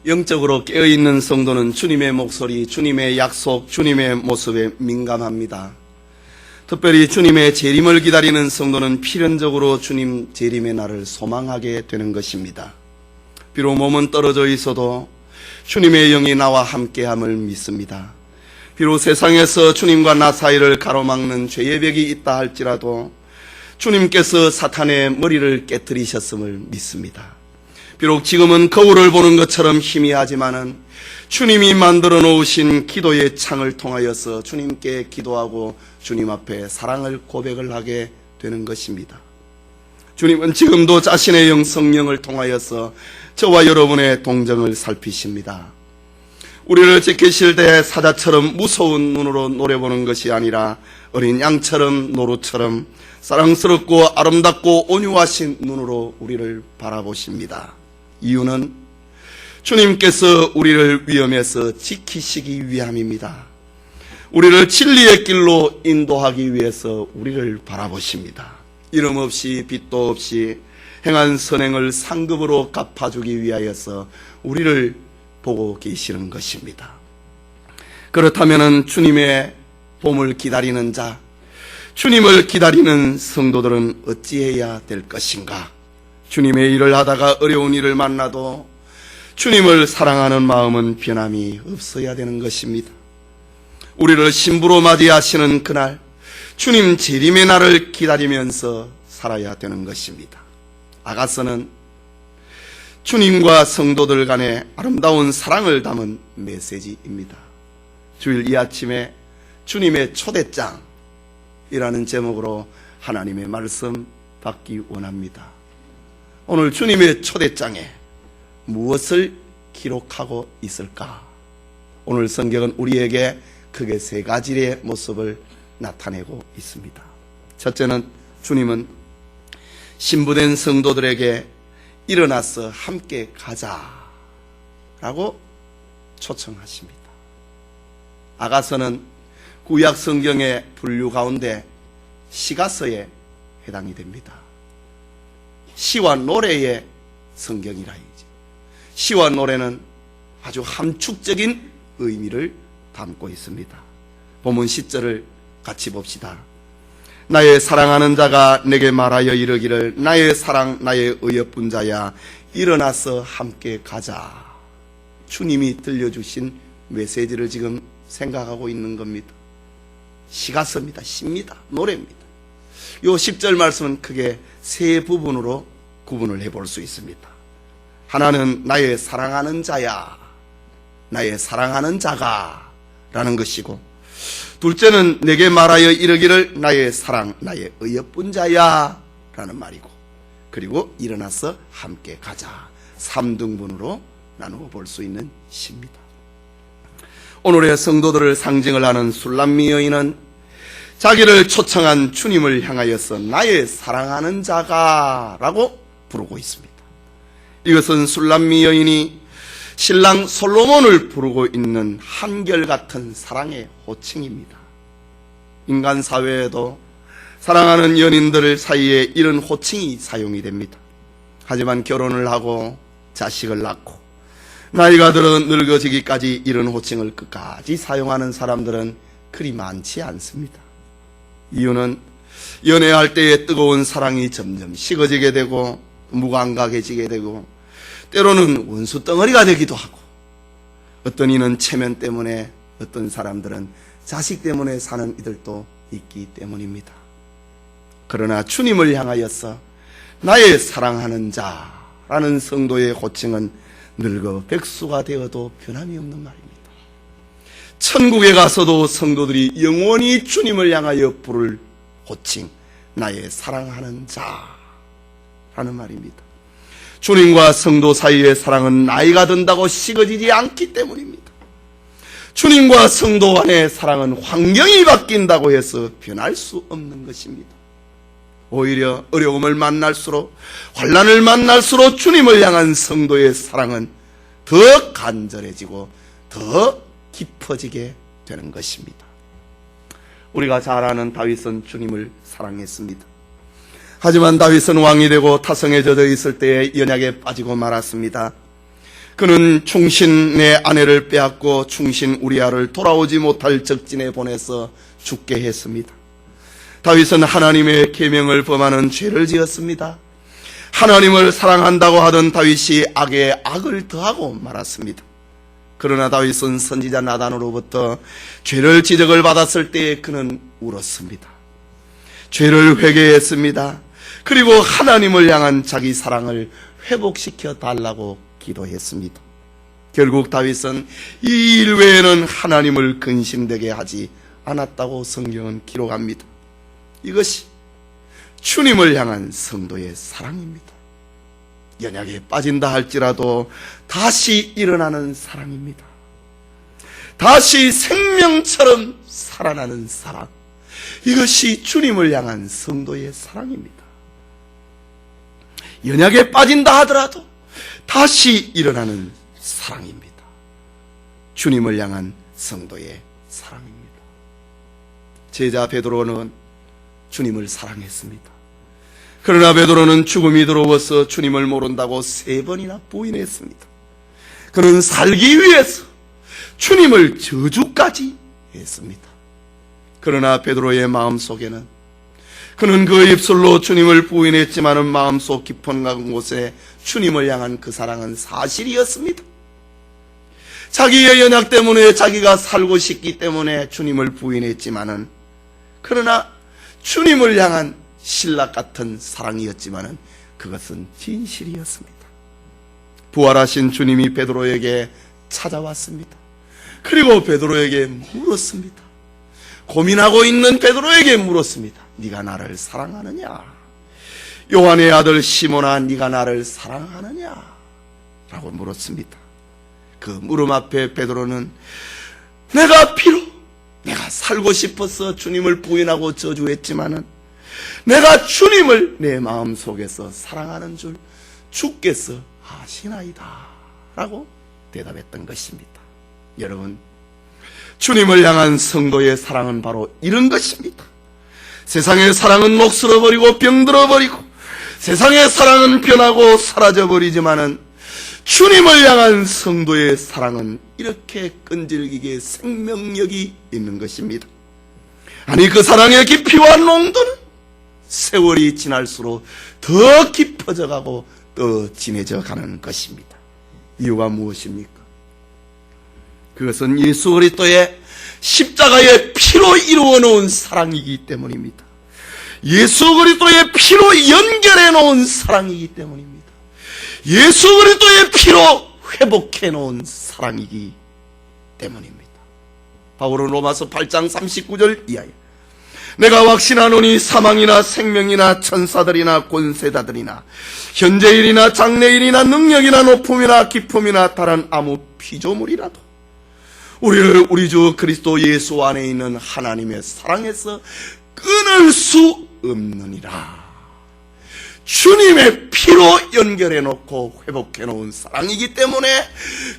영적으로 깨어있는 성도는 주님의 목소리, 주님의 약속, 주님의 모습에 민감합니다. 특별히 주님의 재림을 기다리는 성도는 필연적으로 주님 재림의 날을 소망하게 되는 것입니다. 비록 몸은 떨어져 있어도 주님의 영이 나와 함께함을 믿습니다. 비록 세상에서 주님과 나 사이를 가로막는 죄의 벽이 있다 할지라도 주님께서 사탄의 머리를 깨뜨리셨음을 믿습니다. 비록 지금은 거울을 보는 것처럼 희미하지만은 주님이 만들어 놓으신 기도의 창을 통하여서 주님께 기도하고 주님 앞에 사랑을 고백을 하게 되는 것입니다. 주님은 지금도 자신의 영 성령을 통하여서 저와 여러분의 동정을 살피십니다. 우리를 지키실 때 사자처럼 무서운 눈으로 노려보는 것이 아니라 어린 양처럼 노루처럼 사랑스럽고 아름답고 온유하신 눈으로 우리를 바라보십니다. 이유는 주님께서 우리를 위험에서 지키시기 위함입니다. 우리를 진리의 길로 인도하기 위해서 우리를 바라보십니다. 이름 없이 빛도 없이 행한 선행을 상급으로 갚아주기 위하여서 우리를 보고 계시는 것입니다. 그렇다면 주님의 봄을 기다리는 자, 주님을 기다리는 성도들은 어찌해야 될 것인가? 주님의 일을 하다가 어려운 일을 만나도 주님을 사랑하는 마음은 변함이 없어야 되는 것입니다. 우리를 신부로 맞이하시는 그날 주님 재림의 날을 기다리면서 살아야 되는 것입니다. 아가서는 주님과 성도들 간의 아름다운 사랑을 담은 메시지입니다. 주일 이 아침에 주님의 초대장이라는 제목으로 하나님의 말씀 받기 원합니다. 오늘 주님의 초대장에 무엇을 기록하고 있을까? 오늘 성경은 우리에게 크게 세 가지의 모습을 나타내고 있습니다. 첫째는 주님은 신부된 성도들에게 일어나서 함께 가자라고 초청하십니다. 아가서는 구약 성경의 분류 가운데 시가서에 해당이 됩니다. 시와 노래의 성경이라 이제 시와 노래는 아주 함축적인 의미를 담고 있습니다. 본문 10절을 같이 봅시다. 나의 사랑하는 자가 내게 말하여 이르기를 나의 사랑 나의 의협분 자야 일어나서 함께 가자. 주님이 들려주신 메시지를 지금 생각하고 있는 겁니다. 시가서입니다. 시입니다. 노래입니다. 요 10절 말씀은 크게 세 부분으로 구분을 해볼 수 있습니다. 하나는 나의 사랑하는 자야, 나의 사랑하는 자가 라는 것이고, 둘째는 내게 말하여 이르기를 나의 사랑 나의 의협분 자야 라는 말이고, 그리고 일어나서 함께 가자. 3등분으로 나누어 볼 수 있는 시입니다. 오늘의 성도들을 상징을 하는 술람미 여인은 자기를 초청한 주님을 향하여서 나의 사랑하는 자가 라고 부르고 있습니다. 이것은 술람미 여인이 신랑 솔로몬을 부르고 있는 한결같은 사랑의 호칭입니다. 인간 사회에도 사랑하는 연인들 사이에 이런 호칭이 사용이 됩니다. 하지만 결혼을 하고 자식을 낳고 나이가 들어 늙어지기까지 이런 호칭을 끝까지 사용하는 사람들은 그리 많지 않습니다. 이유는 연애할 때의 뜨거운 사랑이 점점 식어지게 되고 무감각해지게 되고 때로는 원수 덩어리가 되기도 하고, 어떤 이는 체면 때문에, 어떤 사람들은 자식 때문에 사는 이들도 있기 때문입니다. 그러나 주님을 향하여서 나의 사랑하는 자라는 성도의 호칭은 늙어 백수가 되어도 변함이 없는 말입니다. 천국에 가서도 성도들이 영원히 주님을 향하여 부를 호칭, 나의 사랑하는 자라는 말입니다. 주님과 성도 사이의 사랑은 나이가 든다고 식어지지 않기 때문입니다. 주님과 성도 간의 사랑은 환경이 바뀐다고 해서 변할 수 없는 것입니다. 오히려 어려움을 만날수록, 환난을 만날수록 주님을 향한 성도의 사랑은 더 간절해지고 더 깊어지게 되는 것입니다. 우리가 잘 아는 다윗은 주님을 사랑했습니다. 하지만 다윗은 왕이 되고 타성에 젖어 있을 때에 연약에 빠지고 말았습니다. 그는 충신의 아내를 빼앗고 충신 우리아를 돌아오지 못할 적진에 보내서 죽게 했습니다. 다윗은 하나님의 계명을 범하는 죄를 지었습니다. 하나님을 사랑한다고 하던 다윗이 악에 악을 더하고 말았습니다. 그러나 다윗은 선지자 나단으로부터 죄를 지적을 받았을 때 그는 울었습니다. 죄를 회개했습니다. 그리고 하나님을 향한 자기 사랑을 회복시켜 달라고 기도했습니다. 결국 다윗은 이 일 외에는 하나님을 근심되게 하지 않았다고 성경은 기록합니다. 이것이 주님을 향한 성도의 사랑입니다. 연약에 빠진다 할지라도 다시 일어나는 사랑입니다. 다시 생명처럼 살아나는 사랑. 이것이 주님을 향한 성도의 사랑입니다. 연약에 빠진다 하더라도 다시 일어나는 사랑입니다. 주님을 향한 성도의 사랑입니다. 제자 베드로는 주님을 사랑했습니다. 그러나 베드로는 죽음이 들어와서 주님을 모른다고 3번이나 부인했습니다. 그는 살기 위해서 주님을 저주까지 했습니다. 그러나 베드로의 마음속에는 그는 그 입술로 주님을 부인했지만은 마음속 깊은 곳에 주님을 향한 그 사랑은 사실이었습니다. 자기의 연약 때문에 자기가 살고 싶기 때문에 주님을 부인했지만은 그러나 주님을 향한 신락 같은 사랑이었지만은 그것은 진실이었습니다. 부활하신 주님이 베드로에게 찾아왔습니다. 그리고 베드로에게 물었습니다. 고민하고 있는 베드로에게 물었습니다. 네가 나를 사랑하느냐? 요한의 아들 시몬아, 네가 나를 사랑하느냐? 라고 물었습니다. 그 물음 앞에 베드로는 내가 살고 싶어서 주님을 부인하고 저주했지만은 내가 주님을 내 마음속에서 사랑하는 줄 주께서 아시나이다 라고 대답했던 것입니다. 여러분, 주님을 향한 성도의 사랑은 바로 이런 것입니다. 세상의 사랑은 녹슬어버리고 병들어버리고 세상의 사랑은 변하고 사라져버리지만은 주님을 향한 성도의 사랑은 이렇게 끈질기게 생명력이 있는 것입니다. 아니, 그 사랑의 깊이와 농도는 세월이 지날수록 더 깊어져 가고 더 진해져 가는 것입니다. 이유가 무엇입니까? 그것은 예수 그리스도의 십자가의 피로 이루어 놓은 사랑이기 때문입니다. 예수 그리스도의 피로 연결해 놓은 사랑이기 때문입니다. 예수 그리스도의 피로 회복해 놓은 사랑이기 때문입니다. 바울은 로마서 8장 39절 이하에 내가 확신하노니 사망이나 생명이나 천사들이나 권세자들이나 현재일이나 장래일이나 능력이나 높음이나 깊음이나 다른 아무 피조물이라도 우리를 우리 주 그리스도 예수 안에 있는 하나님의 사랑에서 끊을 수 없느니라. 주님의 피로 연결해 놓고 회복해 놓은 사랑이기 때문에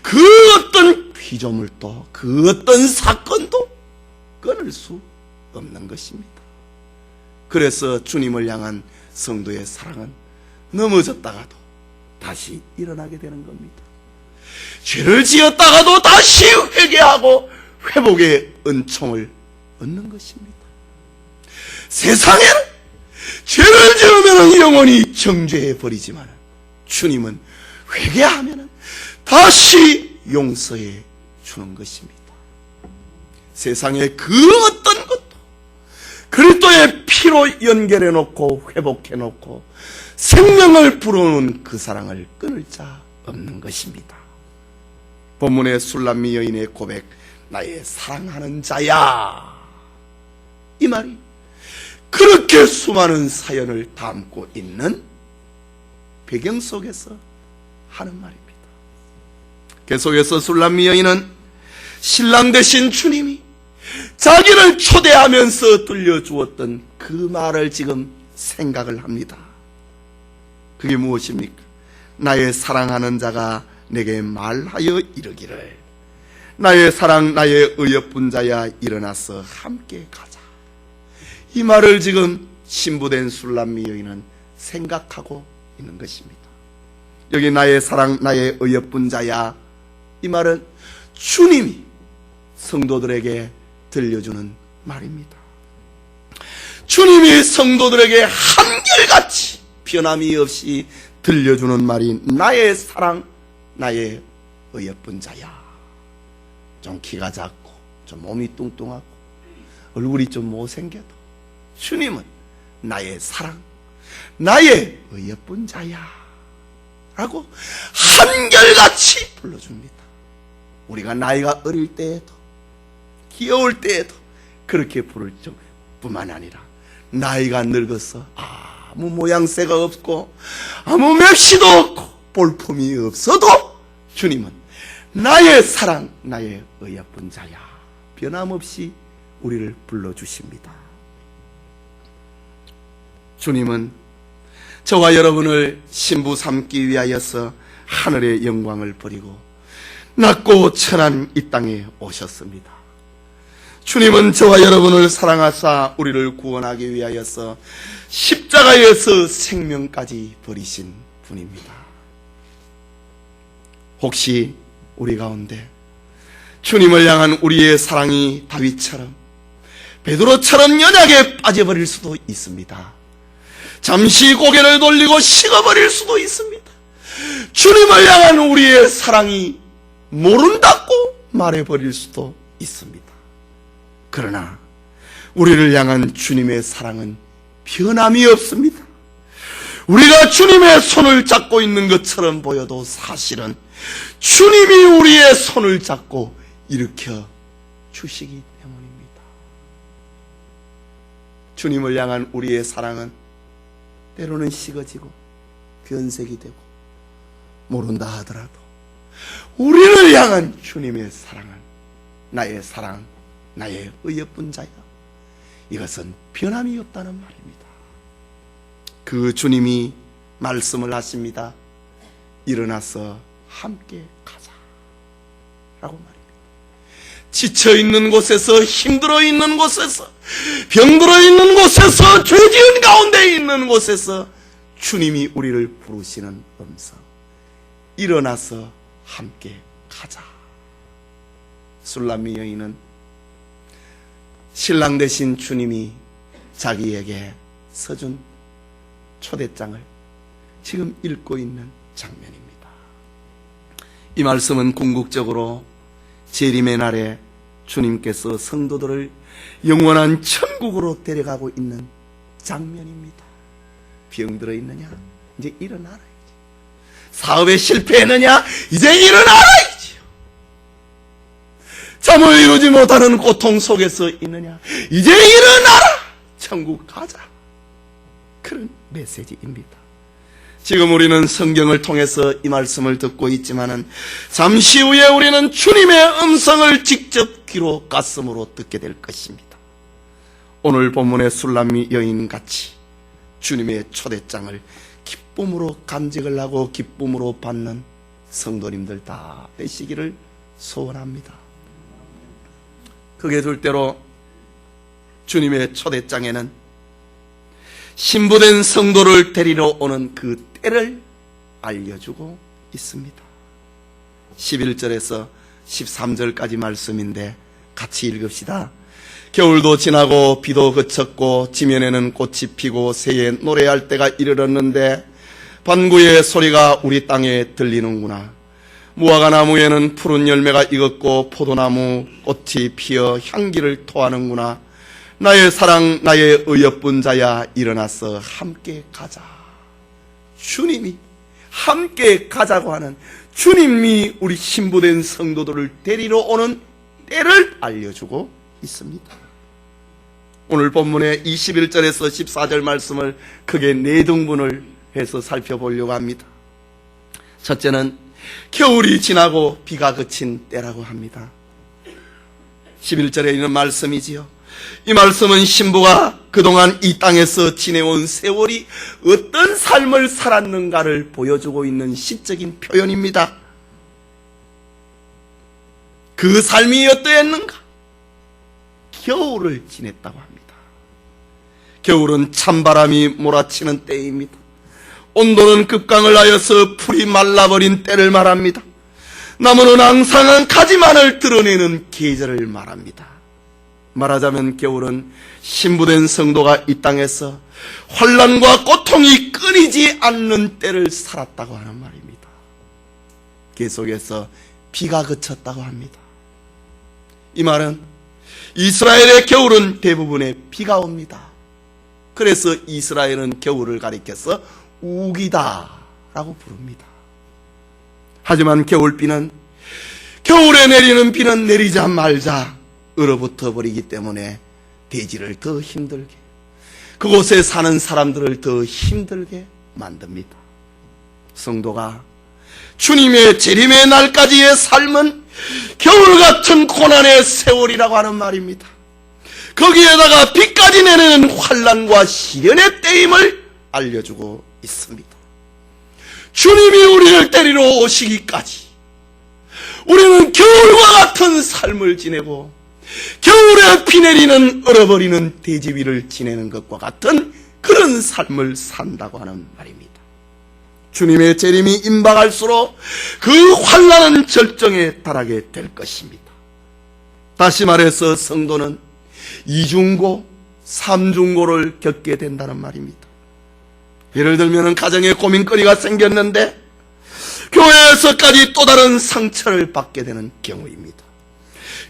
그 어떤 피조물도 그 어떤 사건도 끊을 수 없는 것입니다. 그래서 주님을 향한 성도의 사랑은 넘어졌다가도 다시 일어나게 되는 겁니다. 죄를 지었다가도 다시 회개하고 회복의 은총을 얻는 것입니다. 세상에는 죄를 지으면 영원히 정죄해 버리지만 주님은 회개하면 다시 용서해 주는 것입니다. 세상의 그 어떤 것도 그리스도의 피로 연결해 놓고 회복해 놓고 생명을 불어오는 그 사랑을 끊을 자 없는 것입니다. 본문의 술람미 여인의 고백, 나의 사랑하는 자야, 이 말이 그렇게 수많은 사연을 담고 있는 배경 속에서 하는 말입니다. 계속해서 술람미 여인은 신랑 되신 주님이 자기를 초대하면서 들려주었던 그 말을 지금 생각을 합니다. 그게 무엇입니까? 나의 사랑하는 자가 내게 말하여 이르기를 나의 사랑 나의 의협분 자야 일어나서 함께 가자. 이 말을 지금 신부된 술람미 여인은 생각하고 있는 것입니다. 여기 나의 사랑 나의 어여쁜 자야, 이 말은 주님이 성도들에게 들려주는 말입니다. 주님이 성도들에게 한결같이 변함이 없이 들려주는 말이 나의 사랑 나의 어여쁜 자야. 좀 키가 작고 좀 몸이 뚱뚱하고 얼굴이 좀 못생겨도 주님은 나의 사랑 나의 어여쁜 자야 라고 한결같이 불러줍니다. 우리가 나이가 어릴 때에도 귀여울 때에도 그렇게 부를 뿐만 아니라 나이가 늙어서 아무 모양새가 없고 아무 맵시도 없고 볼품이 없어도 주님은 나의 사랑 나의 어여쁜 자야 변함없이 우리를 불러주십니다. 주님은 저와 여러분을 신부 삼기 위하여서 하늘의 영광을 버리고 낮고 천한 이 땅에 오셨습니다. 주님은 저와 여러분을 사랑하사 우리를 구원하기 위하여서 십자가에서 생명까지 버리신 분입니다. 혹시 우리 가운데 주님을 향한 우리의 사랑이 다윗처럼 베드로처럼 연약에 빠져버릴 수도 있습니다. 잠시 고개를 돌리고 식어버릴 수도 있습니다. 주님을 향한 우리의 사랑이 모른다고 말해버릴 수도 있습니다. 그러나 우리를 향한 주님의 사랑은 변함이 없습니다. 우리가 주님의 손을 잡고 있는 것처럼 보여도 사실은 주님이 우리의 손을 잡고 일으켜 주시기 때문입니다. 주님을 향한 우리의 사랑은 때로는 식어지고 변색이 되고 모른다 하더라도 우리를 향한 주님의 사랑은 나의 사랑 나의 어여쁜 자야, 이것은 변함이 없다는 말입니다. 그 주님이 말씀을 하십니다. 일어나서 함께 가자 라고 말입니다. 지쳐있는 곳에서, 힘들어 있는 곳에서, 병들어 있는 곳에서, 죄지은 가운데 있는 곳에서 주님이 우리를 부르시는 음성, 일어나서 함께 가자. 술람미 여인은 신랑 되신 주님이 자기에게 서준 초대장을 지금 읽고 있는 장면입니다. 이 말씀은 궁극적으로 재림의 날에 주님께서 성도들을 영원한 천국으로 데려가고 있는 장면입니다. 병들어 있느냐? 이제 일어나라. 사업에 실패했느냐? 이제 일어나라. 잠을 이루지 못하는 고통 속에서 있느냐? 이제 일어나라! 천국 가자. 그런 메시지입니다. 지금 우리는 성경을 통해서 이 말씀을 듣고 있지만은 잠시 후에 우리는 주님의 음성을 직접 귀로 가슴으로 듣게 될 것입니다. 오늘 본문의 술람미 여인같이 주님의 초대장을 기쁨으로 간직을 하고 기쁨으로 받는 성도님들 다 되시기를 소원합니다. 그게 둘대로 주님의 초대장에는 신부된 성도를 데리러 오는 그 때를 알려주고 있습니다. 11절에서 13절까지 말씀인데 같이 읽읍시다. 겨울도 지나고 비도 그쳤고 지면에는 꽃이 피고 새에 노래할 때가 이르렀는데 반구의 소리가 우리 땅에 들리는구나. 무화과 나무에는 푸른 열매가 익었고 포도나무 꽃이 피어 향기를 토하는구나. 나의 사랑 나의 어여쁜 자야 일어나서 함께 가자. 주님이 함께 가자고 하는 주님이 우리 신부된 성도들을 데리러 오는 때를 알려주고 있습니다. 오늘 본문의 21절에서 14절 말씀을 크게 네 등분을 해서 살펴보려고 합니다. 첫째는 겨울이 지나고 비가 그친 때라고 합니다. 11절에 있는 말씀이지요. 이 말씀은 신부가 그동안 이 땅에서 지내온 세월이 어떤 삶을 살았는가를 보여주고 있는 시적인 표현입니다. 그 삶이 어떠했는가? 겨울을 지냈다고 합니다. 겨울은 찬바람이 몰아치는 때입니다. 온도는 급강을 하여서 풀이 말라버린 때를 말합니다. 나무는 앙상한 가지만을 드러내는 계절을 말합니다. 말하자면 겨울은 신부된 성도가 이 땅에서 환난과 고통이 끊이지 않는 때를 살았다고 하는 말입니다. 계속해서 비가 그쳤다고 합니다. 이 말은 이스라엘의 겨울은 대부분의 비가 옵니다. 그래서 이스라엘은 겨울을 가리켜서 우기다 라고 부릅니다. 하지만 겨울비는, 겨울에 내리는 비는 내리자마자 얼어붙어 버리기 때문에 대지를 더 힘들게, 그곳에 사는 사람들을 더 힘들게 만듭니다. 성도가 주님의 재림의 날까지의 삶은 겨울 같은 고난의 세월이라고 하는 말입니다. 거기에다가 비까지 내리는 환난과 시련의 때임을 알려주고 있습니다. 주님이 우리를 데리러 오시기까지 우리는 겨울과 같은 삶을 지내고 겨울에 비 내리는 얼어버리는 대지 위를 지내는 것과 같은 그런 삶을 산다고 하는 말입니다. 주님의 재림이 임박할수록 그 환난은 절정에 달하게 될 것입니다. 다시 말해서 성도는 이중고, 삼중고를 겪게 된다는 말입니다. 예를 들면 가정에 고민거리가 생겼는데 교회에서까지 또 다른 상처를 받게 되는 경우입니다.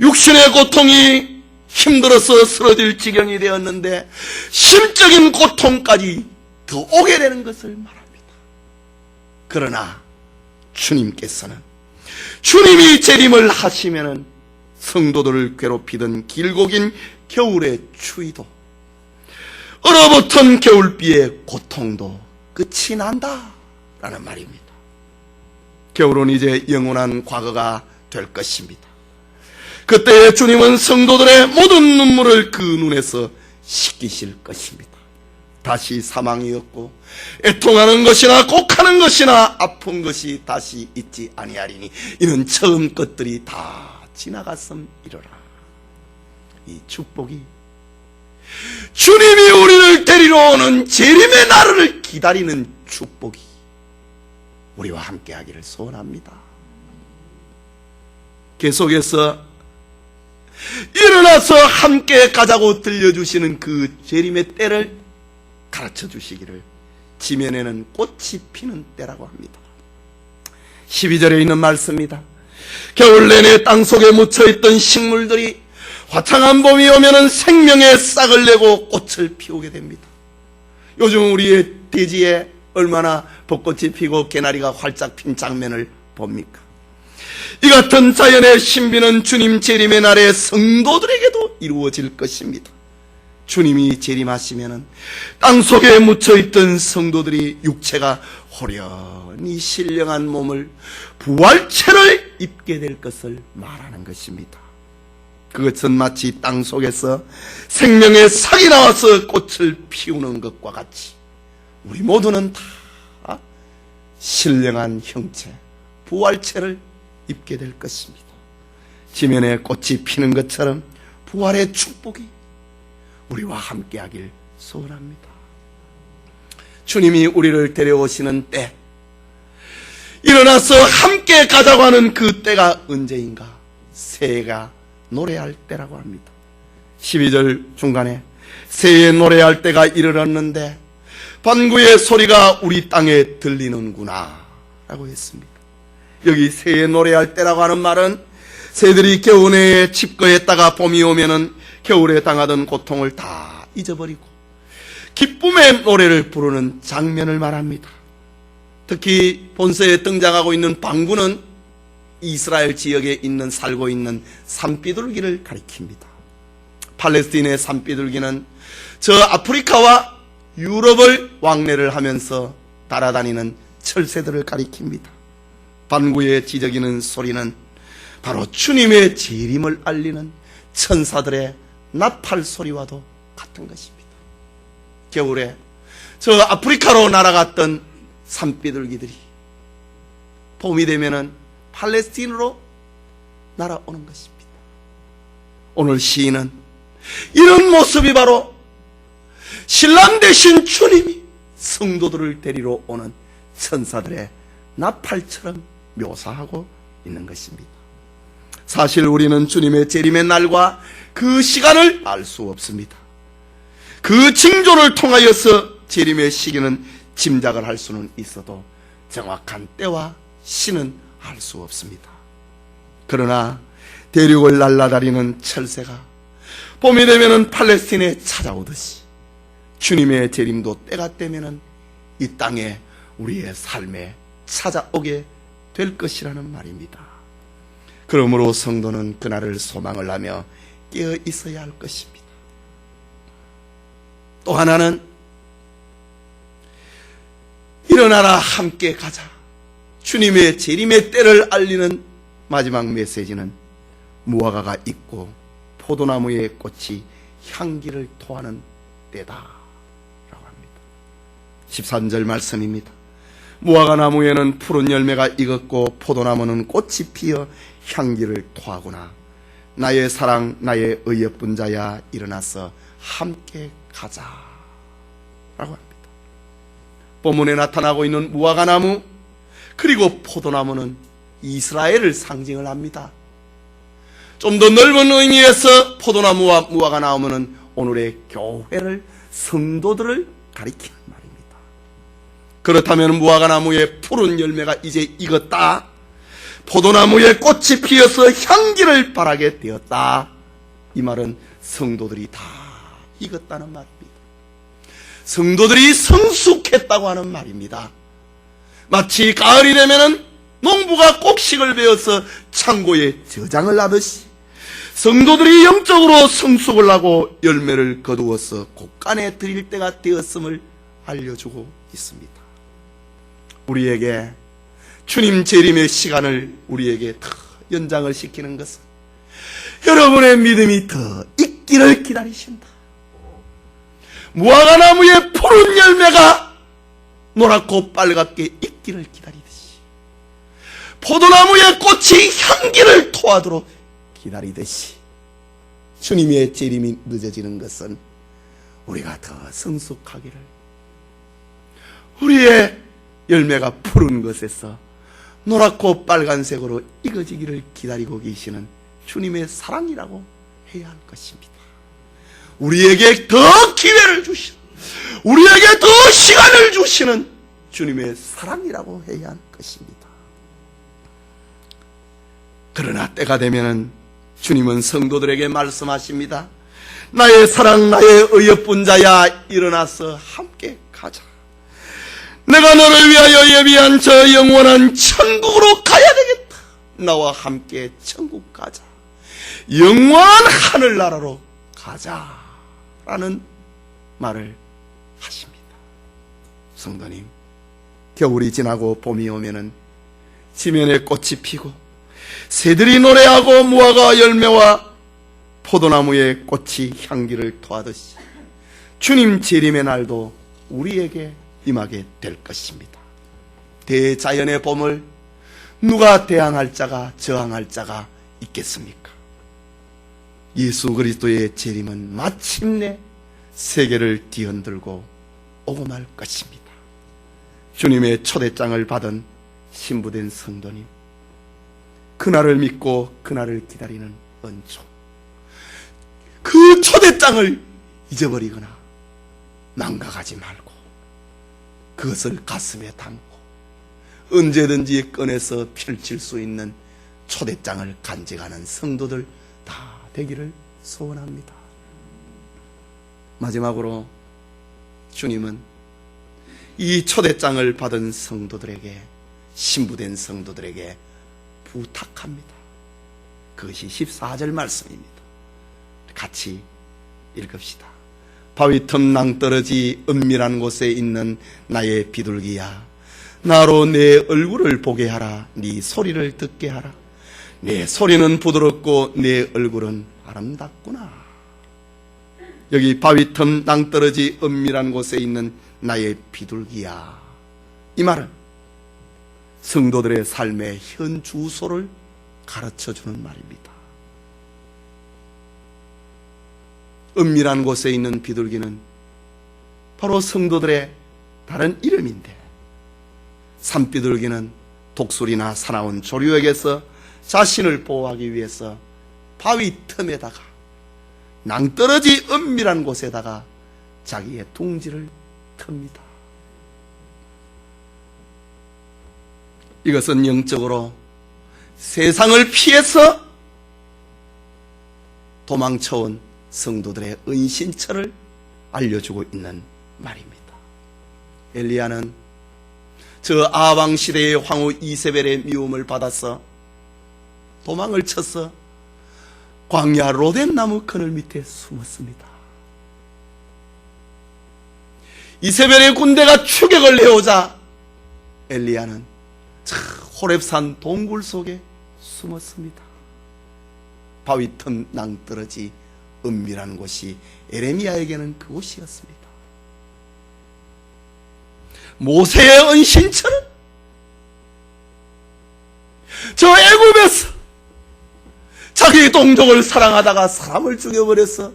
육신의 고통이 힘들어서 쓰러질 지경이 되었는데 심적인 고통까지 더 오게 되는 것을 말합니다. 그러나 주님께서는 주님이 재림을 하시면은 성도들을 괴롭히던 길고 긴 겨울의 추위도, 얼어붙은 겨울비의 고통도 끝이 난다라는 말입니다. 겨울은 이제 영원한 과거가 될 것입니다. 그때 주님은 성도들의 모든 눈물을 그 눈에서 씻기실 것입니다. 다시 사망이 없고 애통하는 것이나 곡하는 것이나 아픈 것이 다시 있지 아니하리니 이는 처음 것들이 다 지나갔음이로라. 이 축복이 주님이 우리를 데리러 오는 재림의 날을 기다리는 축복이 우리와 함께 하기를 소원합니다. 계속해서 일어나서 함께 가자고 들려주시는 그 재림의 때를 가르쳐 주시기를, 지면에는 꽃이 피는 때라고 합니다. 12절에 있는 말씀입니다. 겨울 내내 땅속에 묻혀있던 식물들이 화창한 봄이 오면은 생명의 싹을 내고 꽃을 피우게 됩니다. 요즘 우리의 대지에 얼마나 벚꽃이 피고 개나리가 활짝 핀 장면을 봅니까? 이 같은 자연의 신비는 주님 재림의 날에 성도들에게도 이루어질 것입니다. 주님이 재림하시면은 땅속에 묻혀있던 성도들이 육체가 호련히 신령한 몸을, 부활체를 입게 될 것을 말하는 것입니다. 그것은 마치 땅속에서 생명의 싹이 나와서 꽃을 피우는 것과 같이 우리 모두는 다 신령한 형체, 부활체를 입게 될 것입니다. 지면에 꽃이 피는 것처럼 부활의 축복이 우리와 함께하길 소원합니다. 주님이 우리를 데려오시는 때, 일어나서 함께 가자고 하는 그 때가 언제인가? 새해가 노래할 때라고 합니다. 12절 중간에 새해 노래할 때가 이르렀는데 반구의 소리가 우리 땅에 들리는구나 라고 했습니다. 여기 새해 노래할 때라고 하는 말은 새들이 겨우내에 집거했다가 봄이 오면은 겨울에 당하던 고통을 다 잊어버리고 기쁨의 노래를 부르는 장면을 말합니다. 특히 본서에 등장하고 있는 방구는 이스라엘 지역에 살고 있는 산비둘기를 가리킵니다. 팔레스틴의 산비둘기는 저 아프리카와 유럽을 왕래를 하면서 따라다니는 철새들을 가리킵니다. 반구에 지저귀는 소리는 바로 주님의 재림을 알리는 천사들의 나팔 소리와도 같은 것입니다. 겨울에 저 아프리카로 날아갔던 산비둘기들이 봄이 되면은 팔레스틴으로 날아오는 것입니다. 오늘 시인은 이런 모습이 바로 신랑 되신 주님이 성도들을 데리러 오는 천사들의 나팔처럼 묘사하고 있는 것입니다. 사실 우리는 주님의 재림의 날과 그 시간을 알 수 없습니다. 그 징조를 통하여서 재림의 시기는 짐작을 할 수는 있어도 정확한 때와 시는 알 수 없습니다. 그러나 대륙을 날아다니는 철새가 봄이 되면은 팔레스틴에 찾아오듯이 주님의 재림도 때가 되면은 이 땅에 우리의 삶에 찾아오게 될 것이라는 말입니다. 그러므로 성도는 그날을 소망을 하며 깨어 있어야 할 것입니다. 또 하나는 일어나라 함께 가자. 주님의 재림의 때를 알리는 마지막 메시지는 무화과가 있고 포도나무의 꽃이 향기를 토하는 때다 라고 합니다. 13절 말씀입니다. 무화과 나무에는 푸른 열매가 익었고 포도나무는 꽃이 피어 향기를 토하구나. 나의 사랑 나의 의협분 자야 일어나서 함께 가자 라고 합니다. 본문에 나타나고 있는 무화과 나무 그리고 포도나무는 이스라엘을 상징을 합니다. 좀 더 넓은 의미에서 포도나무와 무화과 나무는 오늘의 교회를, 성도들을 가리키는 말입니다. 그렇다면 무화과 나무의 푸른 열매가 이제 익었다, 포도나무에 꽃이 피어서 향기를 발하게 되었다, 이 말은 성도들이 다 익었다는 말입니다. 성도들이 성숙했다고 하는 말입니다. 마치 가을이 되면은 농부가 곡식을 베어서 창고에 저장을 하듯이 성도들이 영적으로 성숙을 하고 열매를 거두어서 곡간에 드릴 때가 되었음을 알려주고 있습니다. 우리에게 주님 재림의 시간을 우리에게 더 연장을 시키는 것은 여러분의 믿음이 더 있기를 기다리신다. 무화과 나무의 푸른 열매가 노랗고 빨갛게 익기를 기다리듯이 포도나무의 꽃이 향기를 토하도록 기다리듯이 주님의 재림이 늦어지는 것은 우리가 더 성숙하기를, 우리의 열매가 푸른 것에서 노랗고 빨간색으로 익어지기를 기다리고 계시는 주님의 사랑이라고 해야 할 것입니다. 우리에게 더 기회를 주시는, 우리에게 더 시간을 주시는 주님의 사랑이라고 해야 할 것입니다. 그러나 때가 되면은 주님은 성도들에게 말씀하십니다. 나의 사랑 나의 의협분 자야 일어나서 함께 가자. 내가 너를 위하여 예비한 저 영원한 천국으로 가야 되겠다. 나와 함께 천국 가자. 영원한 하늘나라로 가자 라는 말을 하십니다. 성도님, 겨울이 지나고 봄이 오면은 지면에 꽃이 피고 새들이 노래하고 무화과 열매와 포도나무의 꽃이 향기를 토하듯이 주님 재림의 날도 우리에게 임하게 될 것입니다. 대자연의 봄을 누가 대항할 자가, 저항할 자가 있겠습니까? 예수 그리스도의 재림은 마침내 세계를 뒤흔들고 오고 말 것입니다. 주님의 초대장을 받은 신부된 성도님, 그날을 믿고 그날을 기다리는 은총, 그 초대장을 잊어버리거나 망각하지 말고 그것을 가슴에 담고 언제든지 꺼내서 펼칠 수 있는 초대장을 간직하는 성도들 다 되기를 소원합니다. 마지막으로 주님은 이 초대장을 받은 성도들에게, 신부된 성도들에게 부탁합니다. 그것이 14절 말씀입니다. 같이 읽읍시다. 바위 틈 낭떠러지 은밀한 곳에 있는 나의 비둘기야, 나로 내 얼굴을 보게 하라. 네 소리를 듣게 하라. 내 소리는 부드럽고 내 얼굴은 아름답구나. 여기 바위 틈 낭떠러지 은밀한 곳에 있는 나의 비둘기야, 이 말은 성도들의 삶의 현 주소를 가르쳐주는 말입니다. 은밀한 곳에 있는 비둘기는 바로 성도들의 다른 이름인데, 산비둘기는 독수리나 사나운 조류에게서 자신을 보호하기 위해서 바위 틈에다가, 낭떠러지 은밀한 곳에다가 자기의 둥지를 틉니다. 이것은 영적으로 세상을 피해서 도망쳐온 성도들의 은신처를 알려주고 있는 말입니다. 엘리야는 저 아방 시대의 황후 이세벨의 미움을 받아서 도망을 쳐서 광야 로덴 나무 그늘 밑에 숨었습니다. 이세벨의 군대가 추격을 해오자 엘리야는 호렙산 동굴 속에 숨었습니다. 바위 틈 낭떠러지 은밀한 곳이 에레미야에게는 그곳이었습니다. 모세의 은신처는 저 애굽에서 자기 동족을 사랑하다가 사람을 죽여버려서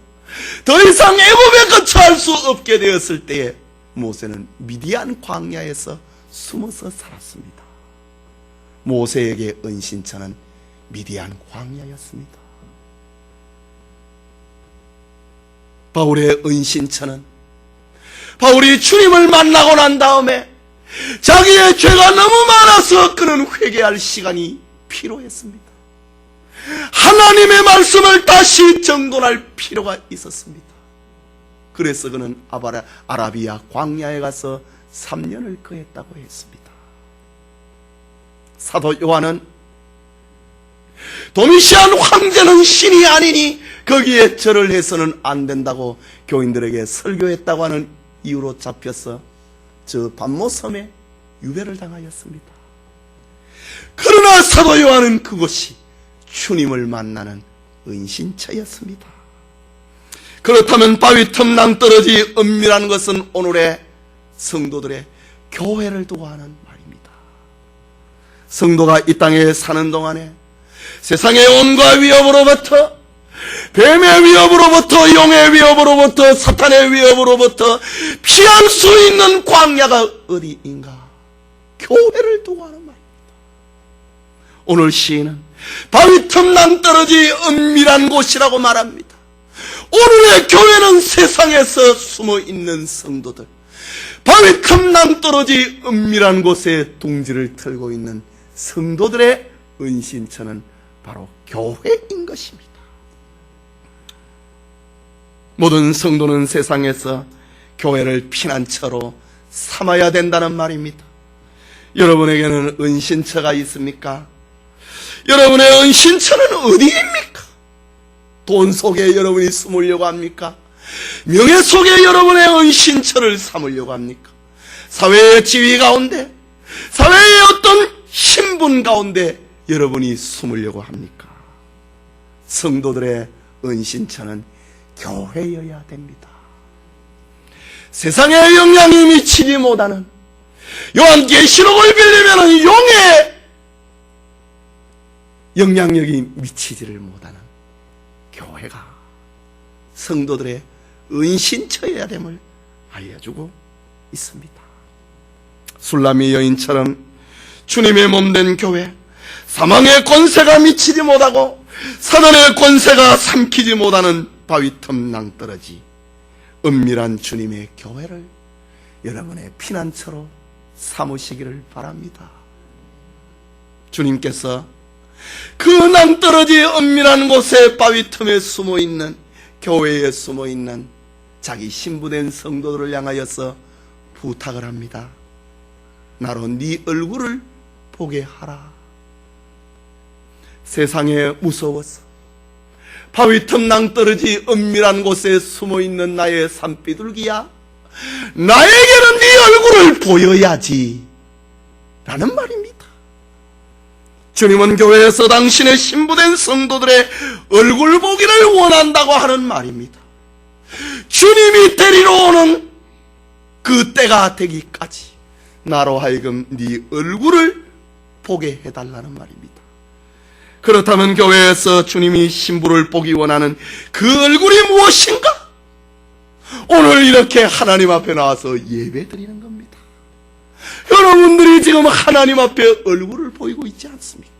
더 이상 애굽에 거처할 수 없게 되었을 때에 모세는 미디안 광야에서 숨어서 살았습니다. 모세에게 은신처는 미디안 광야였습니다. 바울의 은신처는 바울이 주님을 만나고 난 다음에 자기의 죄가 너무 많아서 그는 회개할 시간이 필요했습니다. 하나님의 말씀을 다시 정돈할 필요가 있었습니다. 그래서 그는 아라비아 광야에 가서 3년을 거했다고 했습니다. 사도 요한은 도미시안 황제는 신이 아니니 거기에 절을 해서는 안 된다고 교인들에게 설교했다고 하는 이유로 잡혀서 저 반모섬에 유배를 당하였습니다. 그러나 사도 요한은 그곳이 주님을 만나는 은신처였습니다. 그렇다면 바위 틈 낭떠러지 은밀한 것은 오늘의 성도들의 교회를 두고 하는 말입니다. 성도가 이 땅에 사는 동안에 세상의 온갖 위협으로부터, 뱀의 위협으로부터, 용의 위협으로부터, 사탄의 위협으로부터 피할 수 있는 광야가 어디인가? 교회를 두고 하는 말입니다. 오늘 시인은 바위 틈 낭떠러지 은밀한 곳이라고 말합니다. 오늘의 교회는 세상에서 숨어있는 성도들, 바위 틈 낭떠러지 은밀한 곳에 둥지를 틀고 있는 성도들의 은신처는 바로 교회인 것입니다. 모든 성도는 세상에서 교회를 피난처로 삼아야 된다는 말입니다. 여러분에게는 은신처가 있습니까? 여러분의 은신처는 어디입니까? 돈 속에 여러분이 숨으려고 합니까? 명예 속에 여러분의 은신처를 삼으려고 합니까? 사회의 지위 가운데, 사회의 어떤 신분 가운데 여러분이 숨으려고 합니까? 성도들의 은신처는 교회여야 됩니다. 세상에 영향이 미치지 못하는, 요한계시록을 빌리면 용의 영향력이 미치지를 못하는 교회가 성도들의 은신처여야 됨을 알려주고 있습니다. 술람이 여인처럼 주님의 몸된 교회, 사망의 권세가 미치지 못하고 사단의 권세가 삼키지 못하는 바위틈 낭떠러지 은밀한 주님의 교회를 여러분의 피난처로 삼으시기를 바랍니다. 주님께서 그 낭떠러지 은밀한 곳에 바위틈에 숨어있는, 교회에 숨어있는 자기 신부된 성도들을 향하여서 부탁을 합니다. 나로 네 얼굴을 보게 하라. 세상에 무서워서 바위틈 낭떠러지 은밀한 곳에 숨어있는 나의 산비둘기야, 나에게는 네 얼굴을 보여야지 라는 말입니다. 주님은 교회에서 당신의 신부된 성도들의 얼굴 보기를 원한다고 하는 말입니다. 주님이 데리러 오는 그 때가 되기까지 나로 하여금 네 얼굴을 보게 해달라는 말입니다. 그렇다면 교회에서 주님이 신부를 보기 원하는 그 얼굴이 무엇인가? 오늘 이렇게 하나님 앞에 나와서 예배 드리는 겁니다. 여러분들이 지금 하나님 앞에 얼굴을 보이고 있지 않습니까?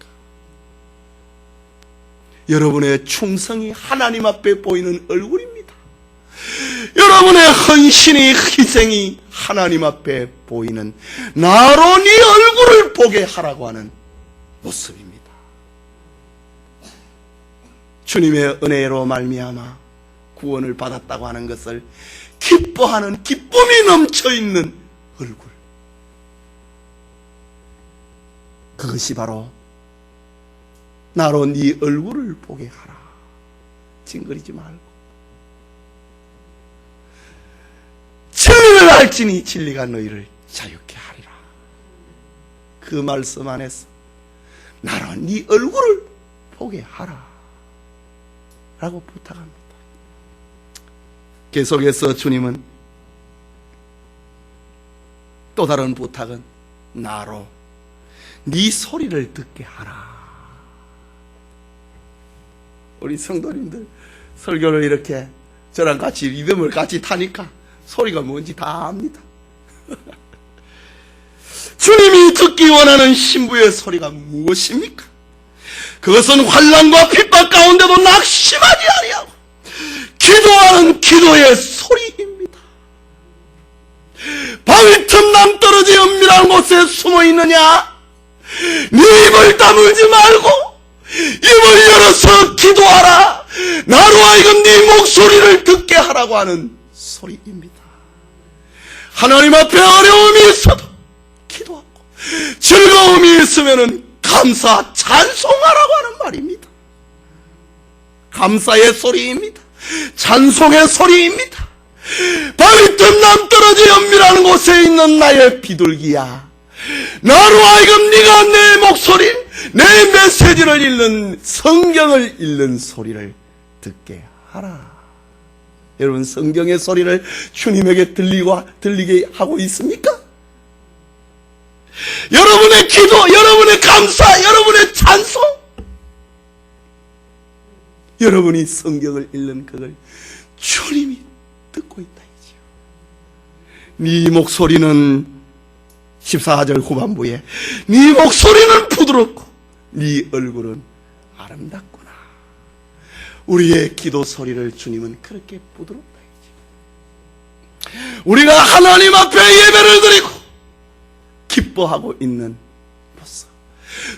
여러분의 충성이 하나님 앞에 보이는 얼굴입니다. 여러분의 헌신이, 희생이 하나님 앞에 보이는, 나로 네 얼굴을 보게 하라고 하는 모습입니다. 주님의 은혜로 말미암아 구원을 받았다고 하는 것을 기뻐하는, 기쁨이 넘쳐있는 얼굴, 그것이 바로 나로 네 얼굴을 보게 하라. 징그리지 말고. 진리를 알지니 진리가 너희를 자유케 하리라. 그 말씀 안에서 나로 네 얼굴을 보게 하라 라고 부탁합니다. 계속해서 주님은 또 다른 부탁은 나로 네 소리를 듣게 하라. 우리 성도님들 설교를 이렇게 저랑 같이 리듬을 같이 타니까 소리가 뭔지 다 압니다. 주님이 듣기 원하는 신부의 소리가 무엇입니까? 그것은 환난과 핍박 가운데도 낙심하지 아니하고 기도하는 기도의 소리입니다. 바위 틈 남떨어지 은밀한 곳에 숨어 있느냐? 네 입을 다물지 말고 입을 열어서 기도하라. 나로 하여금 네 목소리를 듣게 하라고 하는 소리입니다. 하나님 앞에 어려움이 있어도 기도하고 즐거움이 있으면 감사, 찬송하라고 하는 말입니다. 감사의 소리입니다. 찬송의 소리입니다. 바위 틈 남떨어지 은밀한 곳에 있는 나의 비둘기야, 나로 하여금 네가 내 목소리, 내 메시지를 읽는, 성경을 읽는 소리를 듣게 하라. 여러분, 성경의 소리를 주님에게 들리게 하고 있습니까? 여러분의 기도, 여러분의 감사, 여러분의 찬송, 여러분이 성경을 읽는 그걸 주님이 듣고 있다 이지요. 네 목소리는 14절 후반부에 네 목소리는 부드럽고 네 얼굴은 아름답구나. 우리의 기도 소리를 주님은 그렇게 부드럽다 이지요. 우리가 하나님 앞에 예배를 드리고 기뻐하고 있는 모습,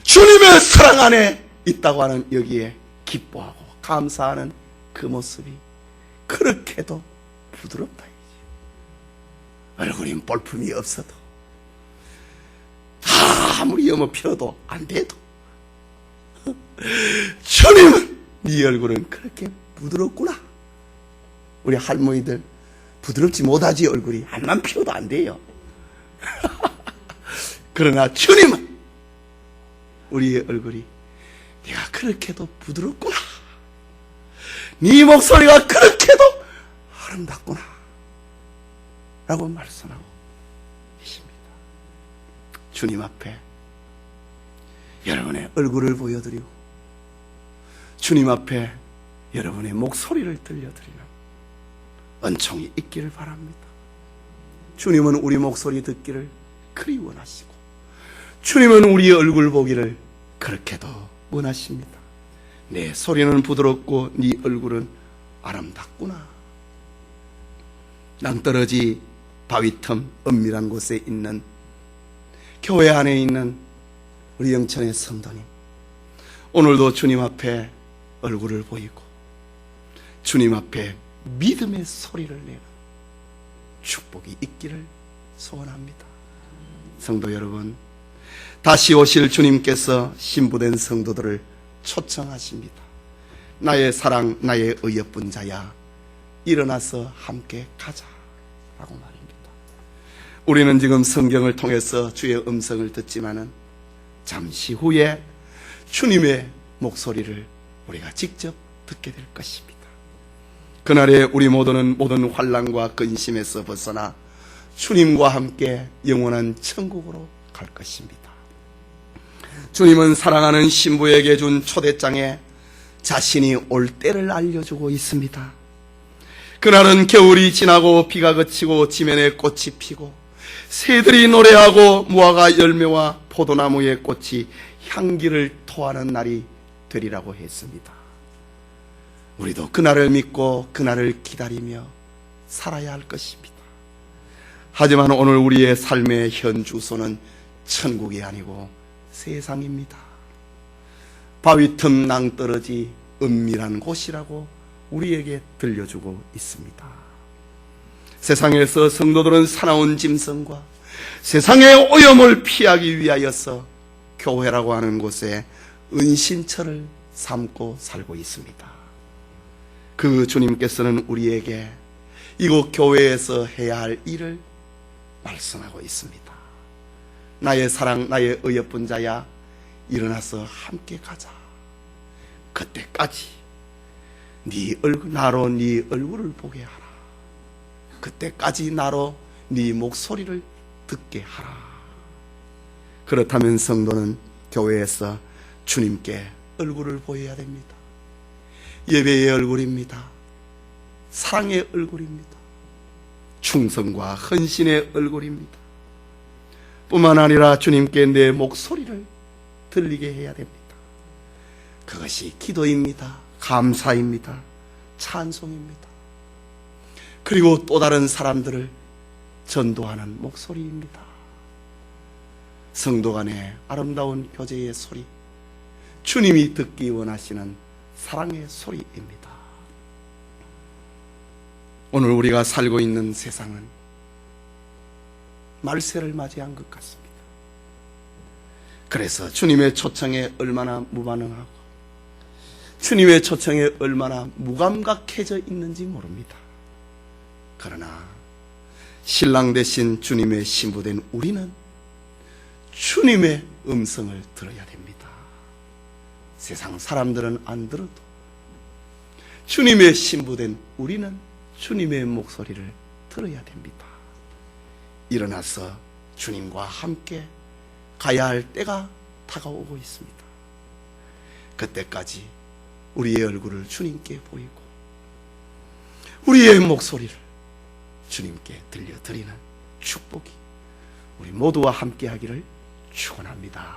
주님의 사랑 안에 있다고 하는 여기에 기뻐하고 감사하는 그 모습이 그렇게도 부드럽다 이지요. 얼굴이 볼품이 없어도, 아무리 염호 필요도 안 돼도 주님은 네 얼굴은 그렇게 부드럽구나. 우리 할머니들 부드럽지 못하지. 얼굴이 암만 피워도 안 돼요. 그러나 주님은 우리의 얼굴이 네가 그렇게도 부드럽구나, 네 목소리가 그렇게도 아름답구나 라고 말씀하고 계십니다. 주님 앞에 여러분의 얼굴을 보여드리고 주님 앞에 여러분의 목소리를 들려드리는 은총이 있기를 바랍니다. 주님은 우리 목소리 듣기를 그리 원하시고 주님은 우리의 얼굴 보기를 그렇게도 원하십니다. 내 소리는 부드럽고 네 얼굴은 아름답구나. 낭떠러지 바위틈 은밀한 곳에 있는 교회 안에 있는 우리 영천의 성도님, 오늘도 주님 앞에 얼굴을 보이고 주님 앞에 믿음의 소리를 내는 축복이 있기를 소원합니다. 성도 여러분, 다시 오실 주님께서 신부된 성도들을 초청하십니다. 나의 사랑, 나의 어여쁜 자야, 일어나서 함께 가자 라고 말입니다. 우리는 지금 성경을 통해서 주의 음성을 듣지만은 잠시 후에 주님의 목소리를 우리가 직접 듣게 될 것입니다. 그날에 우리 모두는 모든 환난과 근심에서 벗어나 주님과 함께 영원한 천국으로 갈 것입니다. 주님은 사랑하는 신부에게 준 초대장에 자신이 올 때를 알려주고 있습니다. 그날은 겨울이 지나고 비가 그치고 지면에 꽃이 피고 새들이 노래하고 무화과 열매와 포도나무의 꽃이 향기를 토하는 날이 되리라고 했습니다. 우리도 그날을 믿고 그날을 기다리며 살아야 할 것입니다. 하지만 오늘 우리의 삶의 현 주소는 천국이 아니고 세상입니다. 바위 틈 낭떠러지 은밀한 곳이라고 우리에게 들려주고 있습니다. 세상에서 성도들은 사나운 짐승과 세상의 오염을 피하기 위하여서 교회라고 하는 곳에 은신처를 삼고 살고 있습니다. 그 주님께서는 우리에게 이곳 교회에서 해야 할 일을 말씀하고 있습니다. 나의 사랑, 나의 어여쁜 자야, 일어나서 함께 가자. 그때까지 나로 네 얼굴을 보게 하라. 그때까지 나로 네 목소리를 듣게 하라. 그렇다면 성도는 교회에서 주님께 얼굴을 보여야 됩니다. 예배의 얼굴입니다. 사랑의 얼굴입니다. 충성과 헌신의 얼굴입니다. 뿐만 아니라 주님께 내 목소리를 들리게 해야 됩니다. 그것이 기도입니다. 감사입니다. 찬송입니다. 그리고 또 다른 사람들을 전도하는 목소리입니다. 성도 간의 아름다운 교제의 소리, 주님이 듣기 원하시는 사랑의 소리입니다. 오늘 우리가 살고 있는 세상은 말세를 맞이한 것 같습니다. 그래서 주님의 초청에 얼마나 무반응하고 주님의 초청에 얼마나 무감각해져 있는지 모릅니다. 그러나 신랑 되신 주님의 신부된 우리는 주님의 음성을 들어야 됩니다. 세상 사람들은 안 들어도 주님의 신부된 우리는 주님의 목소리를 들어야 됩니다. 일어나서 주님과 함께 가야 할 때가 다가오고 있습니다. 그때까지 우리의 얼굴을 주님께 보이고 우리의 목소리를 주님께 들려드리는 축복이 우리 모두와 함께 하기를 축원합니다.